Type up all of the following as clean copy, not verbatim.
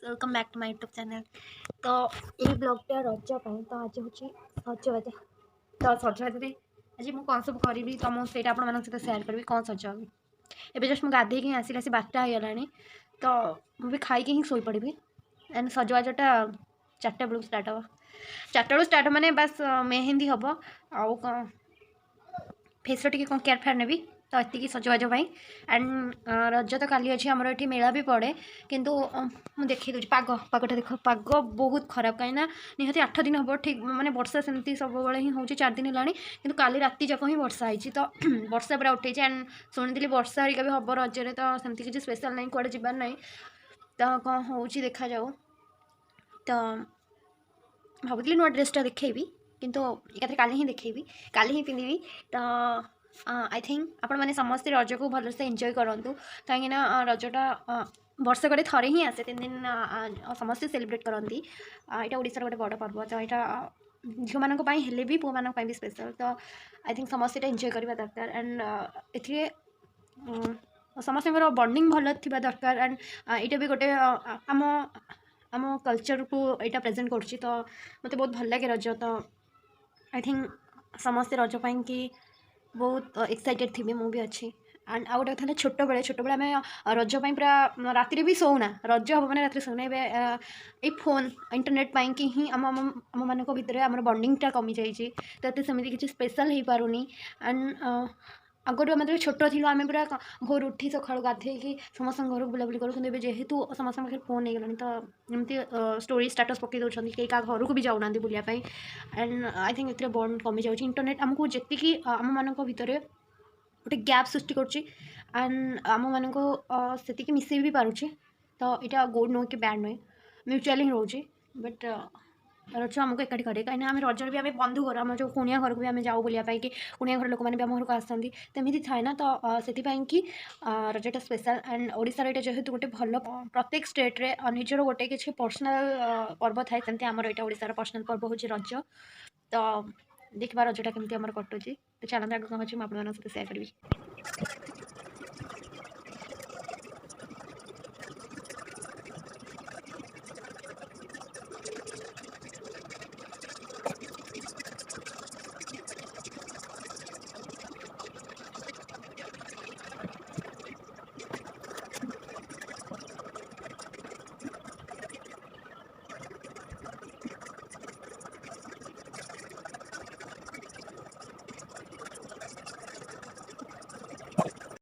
Welcome back to my YouTube channel. तो ये ब्लॉगटा रज तो आज हूँ सजबाज। तो सजबाज आज मुझे कौन सब करी तो मुझे आप सहित सेयार करी कौन सजाबी। एवं जस्ट मुझे गाधे कि आसिला से 12टा होगला तो मुझे खाई ही शोपड़ी एंड सजबाजटा 4टा बेलू स्टार्ट हम। 4टा बेलू स्टार्ट मैंने बस मेहंदी हम आउ फेस टी कौन केयर फेयर नेबी तो ये सजबाज एंड रज तो काली अच्छी आमर ये मेला भी पड़े किंतु मुझे देखी दूसरी पागटा देख पाग बहुत खराब कहीं निहती 8 दिन हम ठीक माने वर्षा सेमती सब ही हूँ 4 दिन है कि काली राति जाक ही वर्षा होती तो वर्षा पूरा उठे एंड शुणी वर्षा हरिका भी हम रजरे तो सेमती किसी स्पेशल नहीं कड़े जबार ना तो कौन हो देखा जाऊ तो भावुली नुआ ड्रेसटा देखेबी किंतु एकाथरे काली ही देखेबी काली ही पिंधि तो आई थिंक आपण मैंने समस्ते रज को भलसे एंजॉय करूँ कहीं रजटा वर्षक थे ही आसे 3 दिन समस्ते सेलिब्रेट करती यहाँ ओडिशार गोटे बड़ पर्व तो यहाँ झील मानी भी पुआ मानी भी स्पेशल तो आई थिंक समस्ते एंजॉय करवा दरकार एंड ए समस्त बॉन्डिंग भल थी दरकार एंड यहाँ भी गोटे आम आम कल्चर को यहाँ प्रेजेंट कर मत बहुत भल लगे रज तो आई थिंक समस्ते रज कि बहुत एक्साइटेड थी मुझे अच्छी एंड आउ गोटे कथा छोट बेले आम रज पूरा राति भी सोना रज हम मैंने रात सोना ये फोन इंटरनेट पाई कि ही आम मान भितर आम बॉन्डिंगटा कमी जाइए तो सेमती किसी स्पेशल हो पारुनी एंड आगुरी आम जो छोट थी आम पूरा भोर उठी सका गाधे समस्त घर बुलाबुली करूँ कि जेहेतु समस्त पाखे फोन हो गला तो एमती स्टोरी स्टाटस पकई दौरान कई क्या घर को भी जाऊना बुलापाई एंड आई थिंक ये बॉन्ड कमी जाऊँगी इंटरनेट आमको जी आम मान भितर गोटे गैप सृष्टि करुच्ची एंड आम मान से मिसई भी पारुचे तो यहाँ गुड नुहे कि बैड नुहे म्यूचुआली ही रोचे बट रज आमको एकाठी करे कहीं आम रजर भी आम बंधु घर आम जो कुणिया घर को भी आम जाऊ बुलापाई कि कुणिया घर लोक मैंने भी आम घर को आसती तो एमती थाए ना तो से कि रजटा स्पेशल एंड ओडिशार ये जेहेतु गोटे भल प्रत्येक स्टेट्रे निजर गोटे किसी पर्सनाल पर्व थाए सेमती आमर यहाँ ओडिशार पर्सनाल पर्व हूँ रज तो देखा रजटा केमती आम कटुची तो चलते आगे कौन अच्छे मुझे सहित सेयार करी।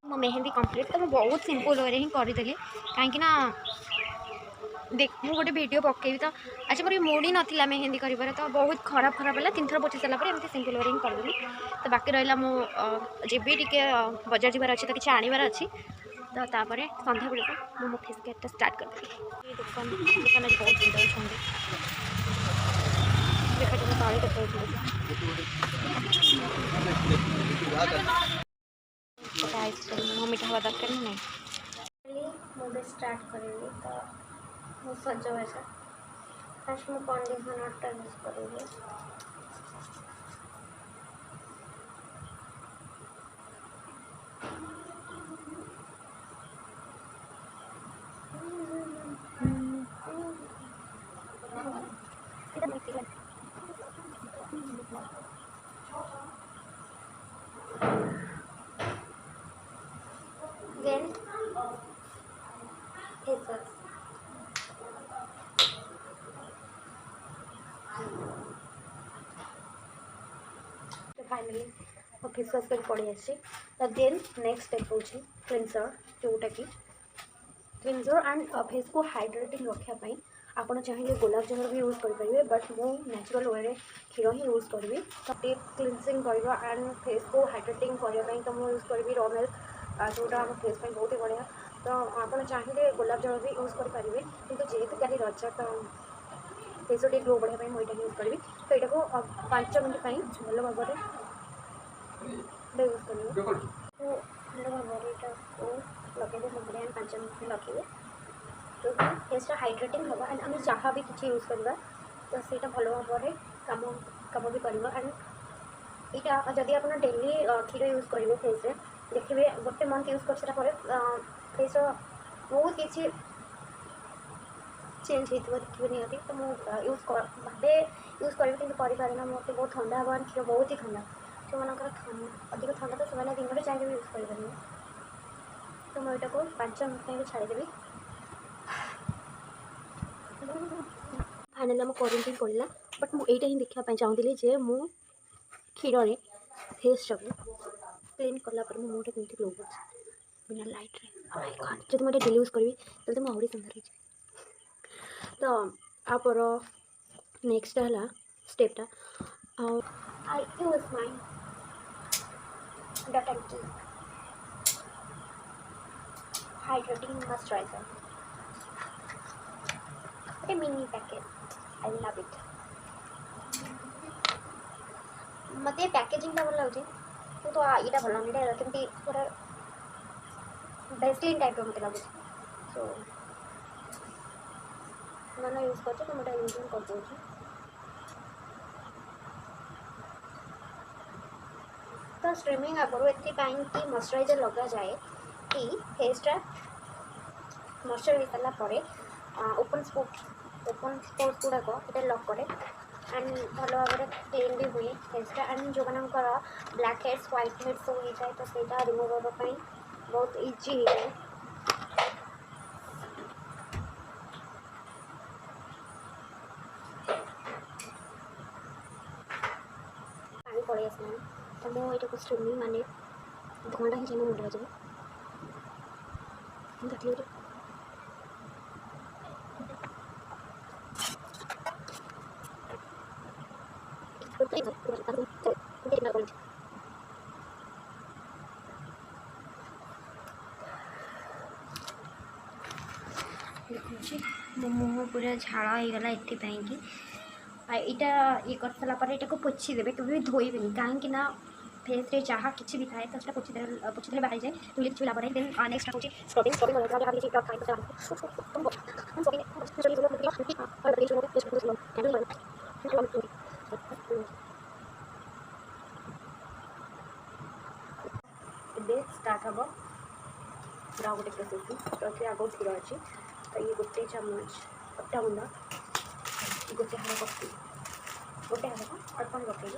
मो मेहंदी कंप्लीट तो बहुत सिंपल वे ही करदेली कहीं देख मुझे गोटे वीडियो पकेबी तो आज मोर मूड ही नाला मेहंदी कर तो बहुत खराब खराब है 3 थर पोची सारापर एमती सिंपल वे ही करदेली तो बाकी रहा मुझे टे बजार जबार अच्छी तो किसी आनबार अच्छी तो तापर सन्ध्या बेलू मो फेस केयरटा स्टार्ट करदेली दुकान दुकान बहुत सुंदर देखा आइसक्रीम मीठा हवा दरकार नहीं मुझे स्टार्ट करेंगे तो मो सजबाज फास्ट मो कंडीशनरटा यूज करेंगे देन फेस वाश तो फाइनली फेस वाश कर पड़ी आसी तो देन नेक्स्ट स्टेप हूँ क्लीनजर जोटा कि क्लीनजर एंड फेस को हाइड्रेटिंग रखापी आपड़ चाहिए गुलाब जल भी यूज करेंगे बट मु नेचुरल वे क्षीर ही यूज करी तो डीप क्लीनसिंग कर एंड फेस को हाइड्रेटिंग करने तो मुझे यूज करी रॉ मिल्क जोटा आम फेस बहुत ही बढ़िया तो आपड़ चाहिए गुलाब जल भी यूज करेंगे किंतु जेहेतु काली रज तो फेस टे ग्लो बढ़ाई मुझे यूज करी तो यहाँ को 5 मिनट भल भाव यूज कर तो भल भाव यहाँ लगे मुझे 5 मिनट लगे तो फेसटा हाइड्रेटिंग हम एंड आम जहाँ भी किसी यूज करवा तो सहीटा भल भाव कम कम भी कर एटा जदि आप डेली क्षीर यूज करेंगे फेस देखिए गोटे मंथ यूज कर फेस बहुत किसी चेंज होता देखिए निहाती तो मुझे भावे यूज करी कि ना मत बहुत ठंडा हे क्षीर बहुत ही ठंडा जो मनकर अधिक ठंडा तो से दिन में चाहिए यूज करेंगे तो मुझे यहाँ को 5 मिनट छाड़देवी फाइनाली आम क्वारंटाइन पड़ा बट मुझे ही देखा चाहूँगी जे मु क्षीर फेस टाक क्लीन कलापर मो मुझे कमी ग्लो कर बिना लाइट रे जब मुझे डेली यूज करी तो मुझे सुंदर हो तो आपर नेक्स्ट है स्टेपटा आई यूज माय डॉट एंड की hydrating moisturiser a mini packet I love it मते पैकेजिंग भल लगे तो यहाँ भल नहीं कमी पूरा बेस्टलिन टाइप मत लगे सो मैंने यूज कर तो मैं यूज कर दूसरी तो स्ट्रीमिंग आगुरी एपाई मॉइस्चराइजर लगा जाए कि फेसटा मॉइस्चर हो सारापर ओपन स्पोर्ट्स गुड़ाक ये लक करे एंड भल भाव में क्लीन भी हुए फेसटा एंड जो मानकर ब्लैक हेड्स व्हाइट हेड्स सब हो जाए तो सहीटा रिमूव होगापी बहुत इजी हो जाए पानी पड़े आसला तो मुझे को स्ट्रीमिंग माने घंटा ही मुंड बजे देखिए मो मुँह पूरा झाड़ होगला एपाई यहाँ ये कर सारापर यहाँ पोछी देवे कभी भी धोबे कहीं फेस रे जहाँ किसी भी थाए तो पोछी बाहर जाए धुले किसी लाभ नहीं देन नेक्स्ट हूँ स्टार्ट हम पूरा गोटे प्रोसेस तो ये आगे क्षीर अच्छी तो ये गोटे चामच अटा गुंड गोटे हाथ कपी गोटे हाथ अल्प पकड़े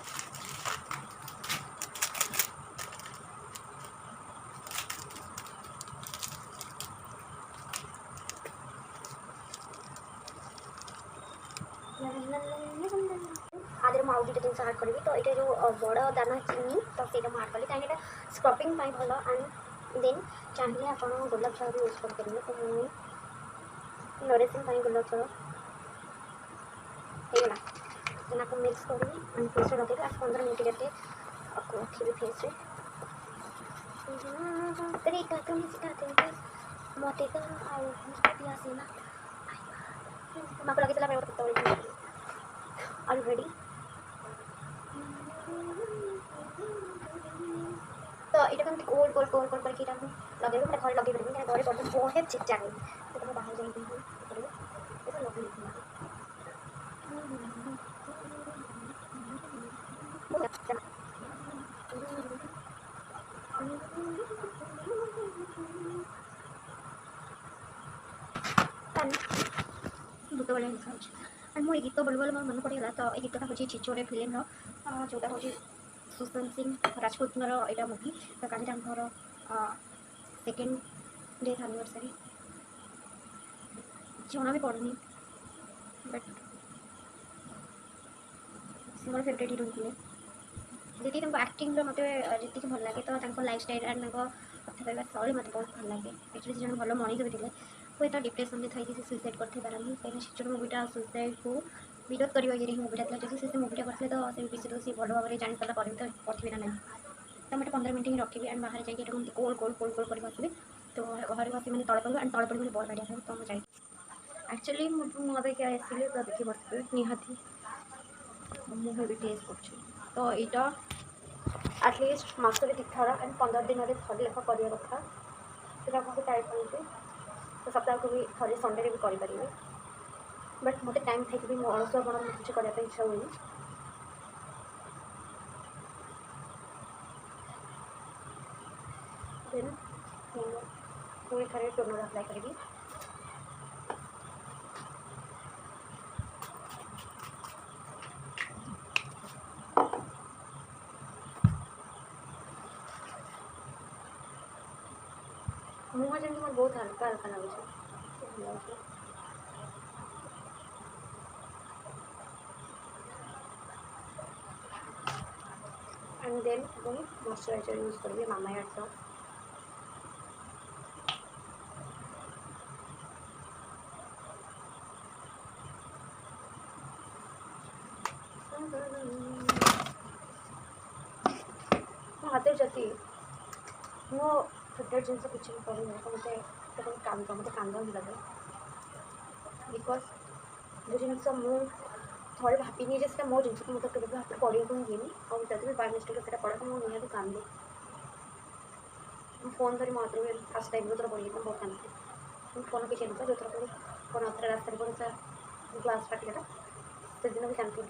आदि मुझे दुटा जिन आड करी तो ये जो बड़ दाना चीनी तो सहीटा मुझे आड कली कहीं स्क्रबिंग भल एंड देन चाहिए आप गोलाप जल भी यूज करेंगे तो मुझे नरिशिंग गोलाप जल होगा को मिक्स करी एंड फेस लगे आज 15 मिनट जैसे आपको रखी फेस मत आसना माँ लगे ऑलरेडी तो यहाँ कम गोल गोल गोल गोल करके लगे मैं घर लगे पारे घर पर बहुत चिक जाए तो बाहर जाए भूत भाया देखा एंड मुझे गीत बोल मोर मन पड़गला तो ये गीतटा हूँ छिचोरे फिल्म जोटा हूँ सुशांत सिंह राजपूत यहाँ मुवी तो कल सेकेंड डेथ एनिवर्सरी जना भी पड़नी बट से मोर फेवरेट हिरो थे जी एक्टिंग मत जी भल लगे तो लाइफ स्टाइल एंड कथा कहना शैली मत बहुत भल लगे एक्चुअली जन भल मनीष भी थे हुए तो डिप्रेसन में थी सुइसाइड करते कहीं छिचोर मुवीटा सुइसाइड को विरोध करने ये मुवीटा था जब से मुवीटा करते तो से विषय से भल भाव में जानी सारा पर तो पढ़े ना ना तो मैं 15 मिनट ही रखी एंड बाहर जाइए गोल गोल गोल गोल कर बसबी तो घर बस मैंने तले पड़े एंड तले पड़ी बहुत बढ़िया था तो मुझे एक्चुअली मुझे क्या आसली तो देखिए बसबे निहाती मुझे भी टेस्ट कर तो यहाँ एटलिस्ट मसरे 2 थर एंड 15 दिन में थे लेखा करने कथा फिर आपको टाइम पड़े तो सप्ताह को भी थे संडे भी करेंगे बट मत टाइम थी भी मो अलसुआ बन किसी करने इच्छा हुए देन पूरी थे टोनर अप्लाई करी बहुत हल्का हल्का लगुच एंड देन मुझे मॉइस्चराइजर यूज करेंगे मामाअर्थ हाथ जति मो फेवरेट जिन किसी भी पड़े तो मतलब कांदा मतलब कांदा भी लगे बिकज जो जिन थे भाविनी से मो जिन को मतलब केवे हाथ पड़ा को दिए और जब भी बाय मिस्टेक से पड़े तो मुझे निहत कांदे फोन धरी मो हाथ में फास्ट टाइम जो पड़ी बहुत कांदी फोन किसी जिन जो फोन हाथ रास्ता पड़े ग्लास फाटिगला से दिन भी कांदी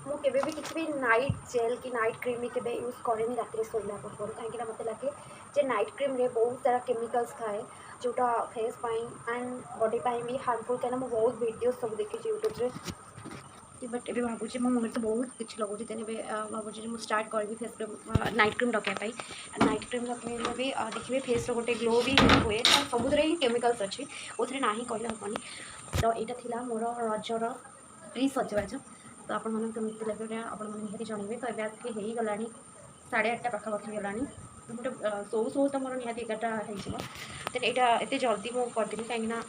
मुझे भी किसी भी नाइट जेल कि नाइट क्रीम भी केवे यूज करेनि रात शोला पूर्व कहीं मत लगे जे नाइट क्रीम रे बहुत सारा केमिकल्स थाए जोटा फेस एंड बॉडी भी हार्मफुल कहीं मुझे बहुत वीडियो सब देखी यूट्यूब रे बट ए भावुँ मो मुझे तो बहुत किसी लगुच तेज भावुँ मुझे स्टार्ट करी फेस क्रीम नाइट क्रीम रखापी नाइट क्रीम रखे भी देखिए फेस गोटे ग्लो भी हुए सबुद ही केमिकल्स अच्छी वो ना ही कहले हेनी तो यहाँ मोर रजर प्री सजबाज तो आपण मैंने कमी लगे आपण निहती जनइबे तो ये आसिक हो गला 8:30 पाखापाखि गला गोटे शो शो तो मोर निहती 11टा हो यहाँ एत जल्दी मुझे करदेली कहीं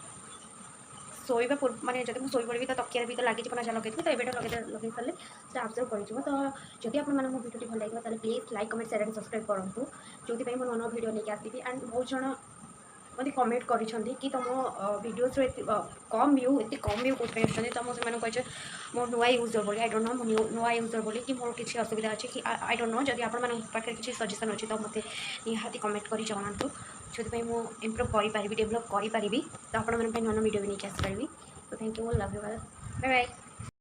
शोवा पूर्व माने जब मुझे शोपड़ी तो तकिया भी तो लगे ना जहाँ लगे तो ये लगे सारे से आब्जर्व कर तो जदि आप भिडियो भल लगे तो please like comment share and subscribe करूँ जो मुझे नुआ भिडियो लेके आसबि एंड बहुत जन मत कमेंट करी कि तुम वीडियोस कम व्यू एत कम व्यू कौन आसुँच तो मुझे कहे मो नुआ यूजर बोली आई डोंट नो नुआ यूजर बोली कि मोर किसी असुविधा अच्छी कि आई डोंट नो जब आपके किसी सजेसन अच्छी तो मत निहाती कमेंट कर जनातु जो मुझे इम्प्रूव करी डेभलप करी तो आपण नुआ नुआ वीडियो भी नहीं आसपारि तो thank you love you bye bye.